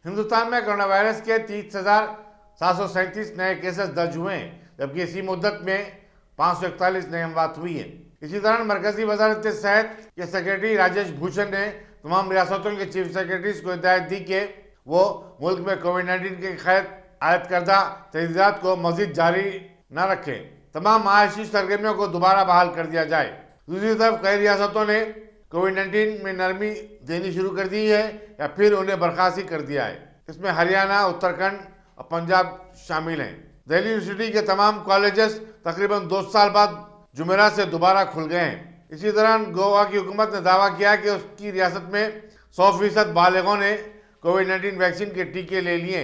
हिंदुस्तान में corona virus के 30,737 नए केसेस दर्ज हुए हैं, जबकि इसी मुद्दत में 541 नई अमवात हुई है। इसी दौरान मरकजी वजारत सेहत के सेक्रेटरी राजेश भूषण ने तमाम रियासतों के चीफ सेक्रेटरीज को हिदायत दी कि वो मुल्क में कोविड-19 के खैर आयद करदा तहदीदात को मजीद जारी न रखें। तमाम माशी सरगर्मियों को दोबारा बहाल कर दिया जाए। दूसरी तरफ कई रियासतों ने कोविड-19 में नरमी देनी शुरू कर दी है या फिर उन्हें बर्खास्त ही कर दिया है। इसमें हरियाणा, उत्तराखंड और पंजाब शामिल हैं। दिल्ली यूनिवर्सिटी के तमाम कॉलेजेस तकरीबन 2 साल बाद जुमेरात से दोबारा खुल गए हैं। इसी दौरान गोवा की हुकूमत ने दावा किया कि उसकी रियासत में 100% बालिगों ने कोविड-19 वैक्सीन के टीके ले लिए।